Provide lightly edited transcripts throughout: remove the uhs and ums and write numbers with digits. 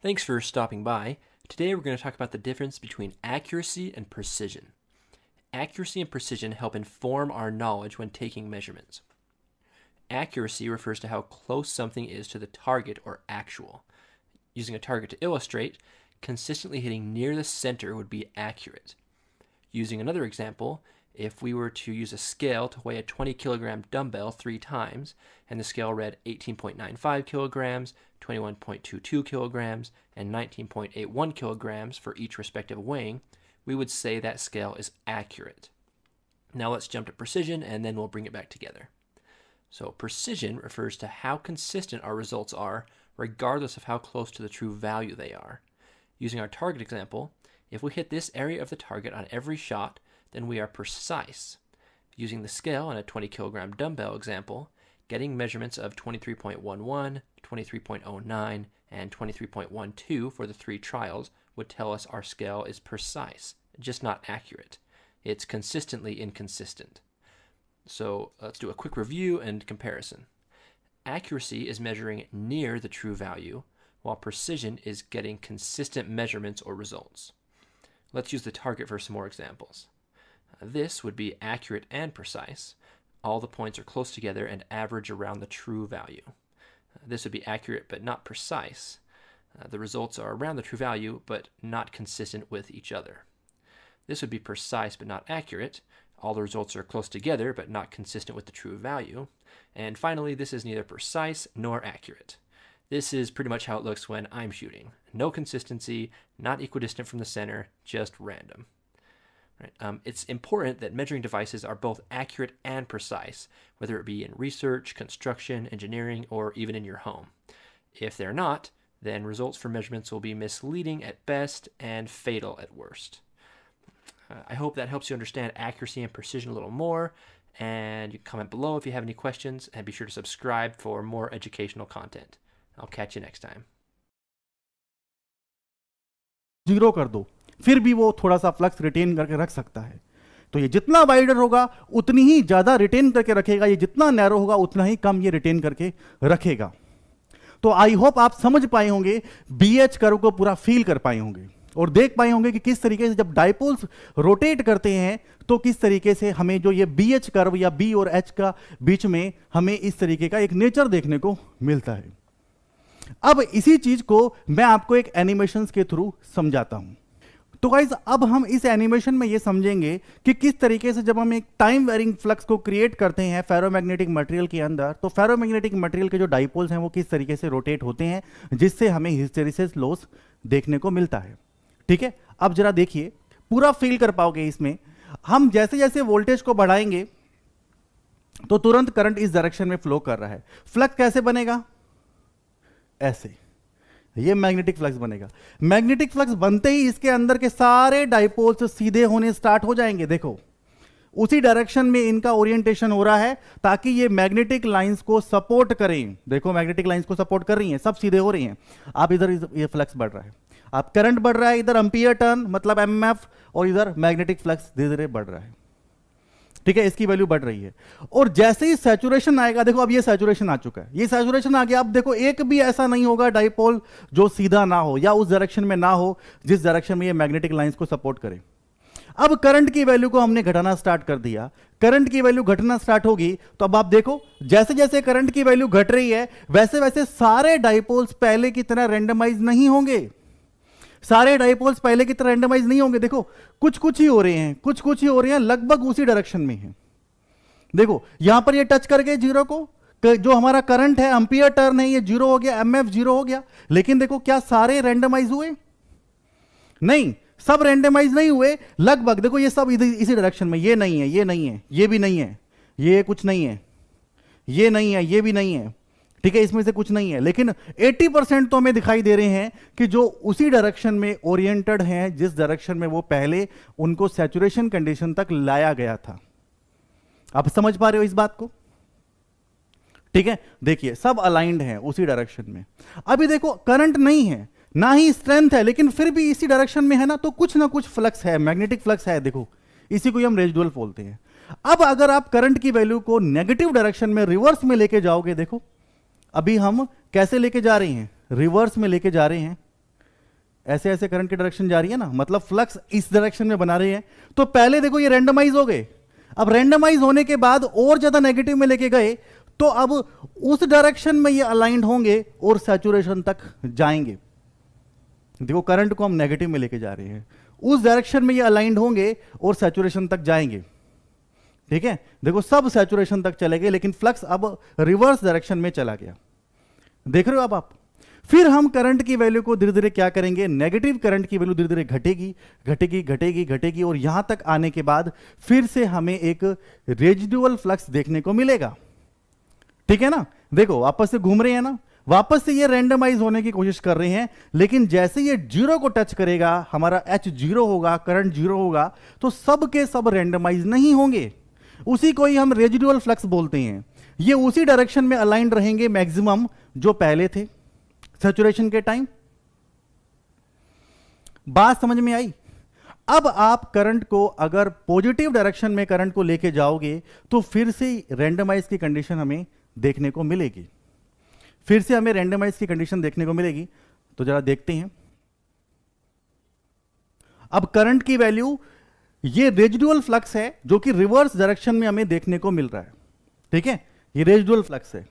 Thanks for stopping by. Today we're going to talk about the difference between accuracy and precision. Accuracy and precision help inform our knowledge when taking measurements. Accuracy refers to how close something is to the target or actual. Using a target to illustrate, consistently hitting near the center would be accurate. Using another example, if we were to use a scale to weigh a 20 kilogram dumbbell 3 times, and the scale read 18.95 kilograms, 21.22 kilograms, and 19.81 kilograms for each respective weighing, we would say that scale is accurate. Now let's jump to precision, and then we'll bring it back together. So precision refers to how consistent our results are, regardless of how close to the true value they are. Using our target example, if we hit this area of the target on every shot, then we are precise. Using the scale on a 20 kilogram dumbbell example, getting measurements of 23.11, 23.09, and 23.12 for the 3 trials would tell us our scale is precise, just not accurate. It's consistently inconsistent. So let's do a quick review and comparison. Accuracy is measuring near the true value, while precision is getting consistent measurements or results. Let's use the target for some more examples. This would be accurate and precise. All the points are close together and average around the true value. This would be accurate but not precise. The results are around the true value but not consistent with each other. This would be precise but not accurate. All the results are close together but not consistent with the true value. And finally, this is neither precise nor accurate. This is pretty much how it looks when I'm shooting. No consistency, not equidistant from the center, just random. Right. It's important that measuring devices are both accurate and precise, whether it be in research, construction, engineering, or even in your home. If they're not, then results for measurements will be misleading at best and fatal at worst. I hope that helps you understand accuracy and precision a little more, and you can comment below if you have any questions, and be sure to subscribe for more educational content. I'll catch you next time. Zero कर दो, फिर भी वो थोड़ा सा flux retain करके रख सकता है। तो ये जितना वाइडर होगा उतनी ही ज्यादा रिटेन करके रखेगा, ये जितना नैरो होगा उतना ही कम ये रिटेन करके रखेगा। तो आई होप आप समझ पाए होंगे, बीएच कर्व को पूरा फील कर पाए होंगे और देख पाए होंगे कि किस तरीके से जब डाइपोल्स रोटेट करते हैं तो किस तरीके से हमें जो ये बीएच कर्व या बी और एच का बीच में हमें इस तरीके का एक नेचर देखने को मिलता है। अब इसी चीज को मैं आपको एक एनिमेशंस के थ्रू समझाता हूं। तो गाइस, अब हम इस एनिमेशन में ये समझेंगे कि किस तरीके से जब हम एक टाइम वेरिंग फ्लक्स को क्रिएट करते हैं फेरोमैग्नेटिक मटेरियल के अंदर, तो फेरोमैग्नेटिक मटेरियल के जो डाइपोल्स हैं वो किस तरीके से रोटेट होते हैं, जिससे हमें हिस्टेरिसिस लॉस देखने को मिलता है। ठीक है, अब जरा देखिए, पूरा फील कर पाओगे इसमें। हम जैसे जैसे वोल्टेज को बढ़ाएंगे तो तुरंत करंट इस डायरेक्शन में फ्लो कर रहा है। फ्लक्स कैसे बनेगा? ऐसे, ये मैग्नेटिक फ्लक्स बनेगा। मैग्नेटिक फ्लक्स बनते ही इसके अंदर के सारे डाइपोल्स सीधे होने स्टार्ट हो जाएंगे। देखो, उसी डायरेक्शन में इनका ओरिएंटेशन हो रहा है ताकि ये मैग्नेटिक लाइंस को सपोर्ट करें। देखो, मैग्नेटिक लाइंस को सपोर्ट कर रही हैं, सब सीधे हो रही हैं। आप इधर ये फ्लक्स बढ़ रहा है, आप करंट बढ़ रहा है, इधर एम्पियर टर्न मतलब एमएफ, और इधर मैग्नेटिक फ्लक्स धीरे धीरे बढ़ रहा है। ठीक है, इसकी वैल्यू बढ़ रही है। और जैसे ही सैचुरेशन आएगा, देखो अब ये सैचुरेशन आ चुका है, ये सैचुरेशन आ गया। अब देखो, एक भी ऐसा नहीं होगा डाइपोल जो सीधा ना हो या उस डायरेक्शन में ना हो जिस डायरेक्शन में ये मैग्नेटिक लाइंस को सपोर्ट करे। अब करंट की वैल्यू को हमने घटाना स्टार्ट कर दिया। करंट की वैल्यू घटना स्टार्ट होगी तो अब आप देखो, जैसे जैसे करंट की वैल्यू घट रही है वैसे वैसे सारे डाइपोल्स पहले की तरह रैंडमाइज नहीं होंगे। सारे डाइपोल्स पहले की तरह रैंडमाइज नहीं होंगे। देखो, कुछ कुछ ही हो रहे हैं, कुछ कुछ ही हो रहे हैं, लगभग उसी डायरेक्शन में है। देखो, यहां पर ये टच कर गए जीरो को, जो हमारा करंट है एम्पियर टर्न है, ये जीरो हो गया, एमएफ जीरो हो गया। लेकिन देखो, क्या सारे रैंडमाइज हुए? नहीं, सब रैंडमाइज नहीं हुए। लगभग देखो, ये सब इसी डायरेक्शन में, ये नहीं है, ये नहीं है, ये भी नहीं है, ये कुछ नहीं है, ये नहीं है, ये भी नहीं है। ठीक है, इसमें से कुछ नहीं है। लेकिन 80% तो हमें दिखाई दे रहे हैं कि जो उसी डायरेक्शन में ओरिएंटेड हैं जिस डायरेक्शन में वो पहले उनको सैचुरेशन कंडीशन तक लाया गया था। आप समझ पा रहे हो इस बात को? ठीक है, देखिए, सब अलाइंड हैं उसी डायरेक्शन में। अभी देखो, करंट नहीं है, ना ही स्ट्रेंथ है, लेकिन फिर भी इसी डायरेक्शन में है ना, तो कुछ ना कुछ फ्लक्स है, मैग्नेटिक फ्लक्स है। देखो, इसी को हम रेजिडुअल बोलते हैं। अब अगर आप करंट की वैल्यू को नेगेटिव डायरेक्शन में, रिवर्स में लेके जाओगे, देखो अभी हम कैसे लेके जा रहे हैं, रिवर्स में लेके जा रहे हैं। ऐसे ऐसे करंट की डायरेक्शन जा रही है ना, मतलब फ्लक्स इस डायरेक्शन में बना रहे हैं। तो पहले देखो ये रैंडमाइज हो गए, अब रैंडमाइज होने के बाद और ज्यादा नेगेटिव में लेके गए तो अब उस डायरेक्शन में ये अलाइंड होंगे और सैचुरेशन तक जाएंगे। देखो करंट को हम नेगेटिव में लेके जा रहे हैं, उस डायरेक्शन में ये अलाइंड होंगे और सैचुरेशन तक जाएंगे। ठीक है, देखो सब सैचुरेशन तक चले गए, लेकिन फ्लक्स अब रिवर्स डायरेक्शन में चला गया। देख रहे हो अब आप। फिर हम करंट की वैल्यू को धीरे धीरे क्या करेंगे, नेगेटिव करंट की वैल्यू धीरे धीरे घटेगी घटेगी घटेगी घटेगी और यहां तक आने के बाद फिर से हमें एक रेजिडुअल फ्लक्स देखने को मिलेगा। ठीक है ना, देखो वापस से घूम रहे हैं ना, वापस से ये रैंडमाइज होने की कोशिश कर रहे हैं, लेकिन जैसे ये जीरो को टच करेगा, हमारा एच जीरो होगा, करंट जीरो होगा, तो सब के सब रैंडमाइज नहीं होंगे, उसी को ही हम रेजिडुअल फ्लक्स बोलते हैं। ये उसी डायरेक्शन में अलाइंड रहेंगे मैक्सिमम जो पहले थे सैचुरेशन के टाइम। बात समझ में आई। अब आप करंट को अगर पॉजिटिव डायरेक्शन में करंट को लेके जाओगे तो फिर से रैंडमाइज की कंडीशन हमें देखने को मिलेगी, फिर से हमें रैंडमाइज की कंडीशन देखने को मिलेगी। तो जरा देखते हैं। अब करंट की वैल्यू, ये रेजिडुअल फ्लक्स है जो कि रिवर्स डायरेक्शन में हमें देखने को मिल रहा है। ठीक है, ये रेजिडुअल फ्लक्स है।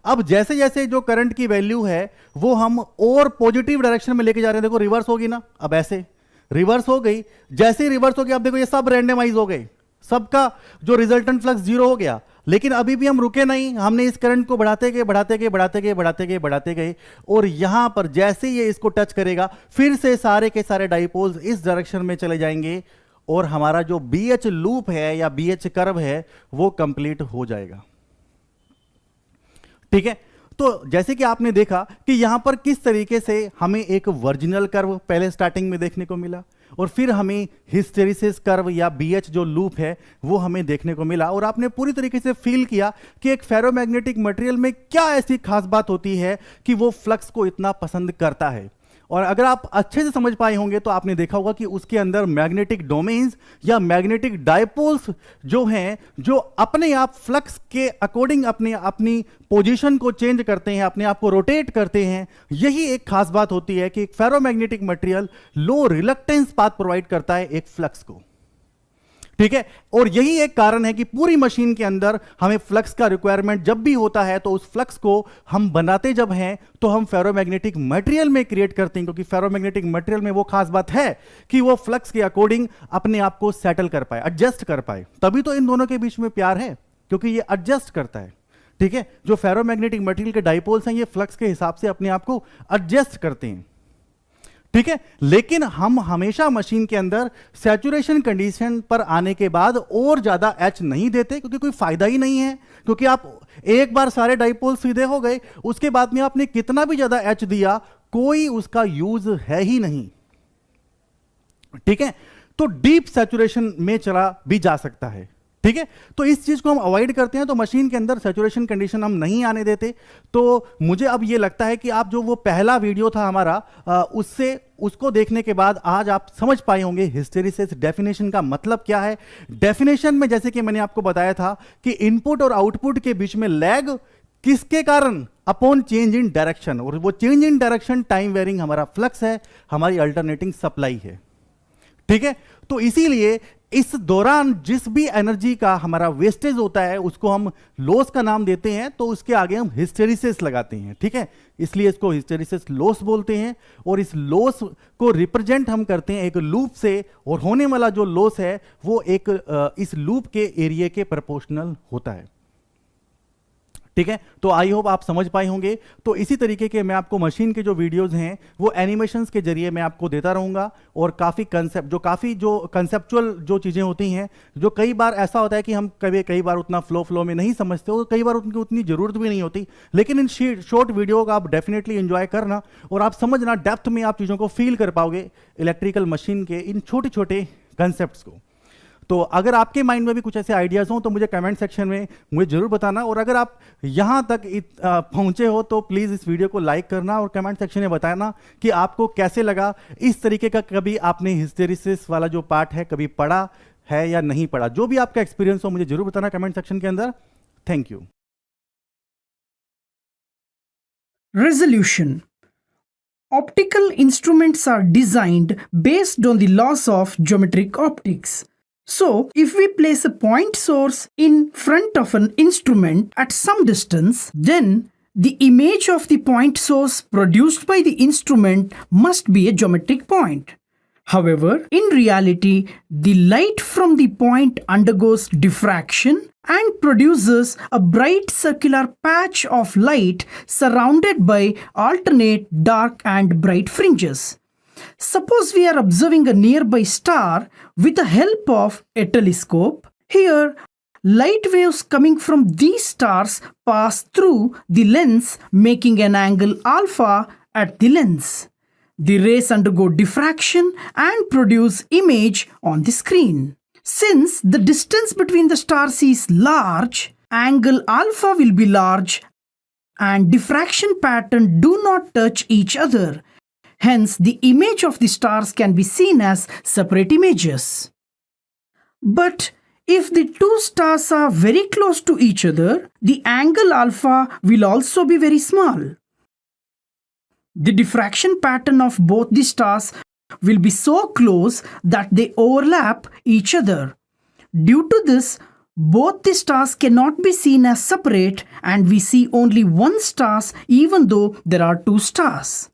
अब जैसे जैसे जो करंट की वैल्यू है वो हम और पॉजिटिव डायरेक्शन में लेके जा रहे हैं, देखो रिवर्स होगी ना, अब ऐसे रिवर्स हो गई। जैसे ही रिवर्स हो गया, अब देखो ये सब रैंडमाइज हो गए, सबका जो रिजल्टेंट फ्लक्स जीरो हो गया। लेकिन अभी भी हम रुके नहीं, हमने इस करंट को बढ़ाते गए बढ़ाते गए बढ़ाते गए बढ़ाते गए बढ़ाते गए, और यहां पर जैसे ये इसको टच करेगा फिर से सारे के सारे डाइपोल्स इस डायरेक्शन में चले जाएंगे और हमारा जो BH लूप है या BH कर्व है वो कंप्लीट हो जाएगा। ठीक है, तो जैसे कि आपने देखा कि यहां पर किस तरीके से हमें एक वर्जिनल कर्व पहले स्टार्टिंग में देखने को मिला, और फिर हमें हिस्टेरिसिस कर्व या BH जो लूप है वो हमें देखने को मिला, और आपने पूरी तरीके से फील किया कि एक फेरोमैग्नेटिक मटेरियल में क्या ऐसी खास बात होती है कि वो फ्लक्स को इतना पसंद करता है। और अगर आप अच्छे से समझ पाए होंगे तो आपने देखा होगा कि उसके अंदर मैग्नेटिक डोमेन्स या मैग्नेटिक डायपोल्स जो हैं, जो अपने आप फ्लक्स के अकॉर्डिंग अपनी पोजीशन को चेंज करते हैं, अपने आप को रोटेट करते हैं। यही एक खास बात होती है कि एक फेरोमैग्नेटिक मटेरियल लो रिलक्टेंस पाथ प्रोवाइड करता है एक फ्लक्स को। ठीक है, और यही एक कारण है कि पूरी मशीन के अंदर हमें फ्लक्स का रिक्वायरमेंट जब भी होता है तो उस फ्लक्स को हम बनाते जब हैं तो हम फेरोमैग्नेटिक मटेरियल में क्रिएट करते हैं, क्योंकि फेरोमैग्नेटिक मटेरियल में वो खास बात है कि वो फ्लक्स के अकॉर्डिंग अपने आप को सेटल कर पाए, एडजस्ट कर पाए। तभी तो इन दोनों के बीच में प्यार है, क्योंकि ये एडजस्ट करता है। ठीक है, जो फेरोमैग्नेटिक मटेरियल के डाइपोल्स हैं ये फ्लक्स के हिसाब से अपने आप को एडजस्ट करते हैं। ठीक है, लेकिन हम हमेशा मशीन के अंदर सैचुरेशन कंडीशन पर आने के बाद और ज्यादा एच नहीं देते, क्योंकि कोई फायदा ही नहीं है। क्योंकि आप एक बार सारे डाइपोल सीधे हो गए, उसके बाद में आपने कितना भी ज्यादा एच दिया कोई उसका यूज है ही नहीं। ठीक है, तो डीप सैचुरेशन में चला भी जा सकता है। ठीक है, तो इस चीज को हम अवॉइड करते हैं, तो मशीन के अंदर सैचुरेशन कंडीशन हम नहीं आने देते। तो मुझे अब ये लगता है कि आप जो वो पहला वीडियो था हमारा, उसको देखने के बाद आज आप समझ पाए होंगे हिस्टेरिसिस डेफिनेशन का मतलब क्या है। डेफिनेशन में जैसे कि मैंने आपको बताया था कि इनपुट और आउटपुट के बीच में लैग किसके कारण, अपॉन चेंज इन डायरेक्शन, और वो change in direction time varying हमारा फ्लक्स है, हमारी अल्टरनेटिंग सप्लाई है। ठीक है, तो इसीलिए इस दौरान जिस भी एनर्जी का हमारा वेस्टेज होता है उसको हम लॉस का नाम देते हैं, तो उसके आगे हम हिस्टेरिसिस लगाते हैं। ठीक है, इसलिए इसको हिस्टेरिसिस लॉस बोलते हैं, और इस लॉस को रिप्रेजेंट हम करते हैं एक लूप से, और होने वाला जो लॉस है वो एक इस लूप के एरिया के प्रोपोर्शनल होता है। ठीक है, तो आई होप आप समझ पाए होंगे। तो इसी तरीके के मैं आपको मशीन के जो वीडियोस हैं वो एनिमेशंस के जरिए मैं आपको देता रहूंगा, और काफ़ी कंसेप्चुअल जो चीज़ें होती हैं, जो कई बार ऐसा होता है कि हम कई बार उतना फ्लो में नहीं समझते, और कई बार उनकी उतनी ज़रूरत भी नहीं होती। लेकिन इन शॉर्ट वीडियो का आप डेफिनेटली एंजॉय करना, और आप समझना, डेप्थ में आप चीज़ों को फील कर पाओगे इलेक्ट्रिकल मशीन के इन छोटे छोटे कंसेप्ट को। तो अगर आपके माइंड में भी कुछ ऐसे आइडियाज हों तो मुझे कमेंट सेक्शन में मुझे जरूर बताना, और अगर आप यहां तक पहुंचे हो तो प्लीज़ इस वीडियो को लाइक करना और कमेंट सेक्शन में बताना कि आपको कैसे लगा। इस तरीके का कभी आपने हिस्टेरिसिस वाला जो पार्ट है कभी पढ़ा है या नहीं पढ़ा, जो भी आपका एक्सपीरियंस हो मुझे जरूर बताना कमेंट सेक्शन के अंदर। Thank you. Resolution. Optical instruments are designed based on the laws of geometric optics. So, if we place a point source in front of an instrument at some distance, then the image of the point source produced by the instrument must be a geometric point. However, in reality, the light from the point undergoes diffraction and produces a bright circular patch of light surrounded by alternate dark and bright fringes. Suppose we are observing a nearby star with the help of a telescope. Here, light waves coming from these stars pass through the lens, making an angle alpha at the lens. The rays undergo diffraction and produce image on the screen. Since the distance between the stars is large, angle alpha will be large and diffraction pattern do not touch each other. Hence, the image of the stars can be seen as separate images. But if the two stars are very close to each other, the angle alpha will also be very small. The diffraction pattern of both the stars will be so close that they overlap each other. Due to this, both the stars cannot be seen as separate and we see only one star even though there are two stars.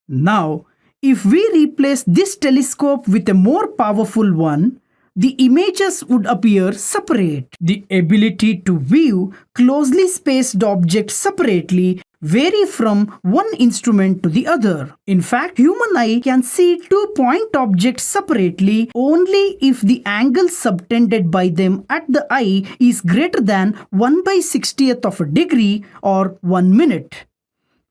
Now, if we replace this telescope with a more powerful one, the images would appear separate. The ability to view closely spaced objects separately vary from one instrument to the other. In fact, human eye can see 2 point objects separately only if the angle subtended by them at the eye is greater than 1/60th of a degree or 1 minute.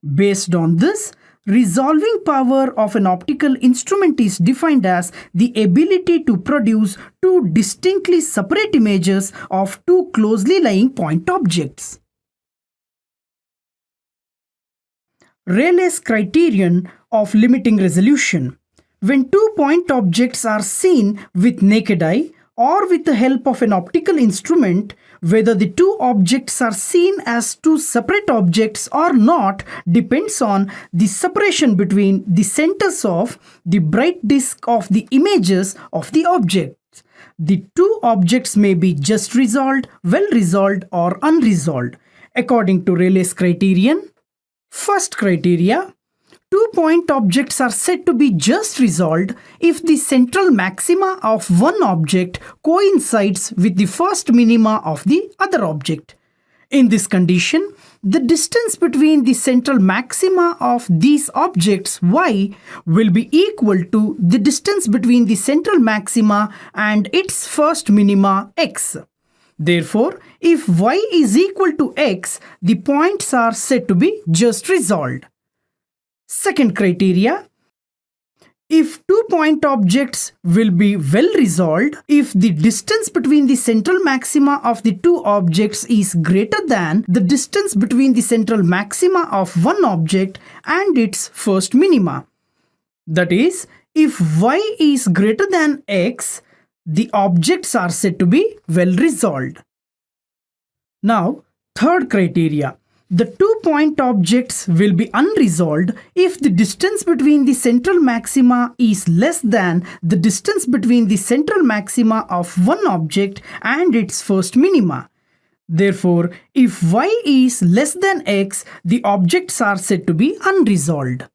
Based on this, resolving power of an optical instrument is defined as the ability to produce two distinctly separate images of two closely lying point objects. Rayleigh's criterion of limiting resolution. When 2 point objects are seen with naked eye or with the help of an optical instrument, whether the two objects are seen as two separate objects or not depends on the separation between the centers of the bright disk of the images of the objects. The two objects may be just resolved, well resolved, or unresolved. According to Rayleigh's criterion, first criteria, 2 point objects are said to be just resolved if the central maxima of one object coincides with the first minima of the other object. In this condition, the distance between the central maxima of these objects y will be equal to the distance between the central maxima and its first minima x. Therefore, if y is equal to x, the points are said to be just resolved. Second criteria, if 2 point objects will be well resolved if the distance between the central maxima of the two objects is greater than the distance between the central maxima of one object and its first minima. That is, if y is greater than x, the objects are said to be well resolved. Now, third criteria. The 2 point objects will be unresolved if the distance between the central maxima is less than the distance between the central maxima of one object and its first minima. Therefore, if y is less than x, the objects are said to be unresolved.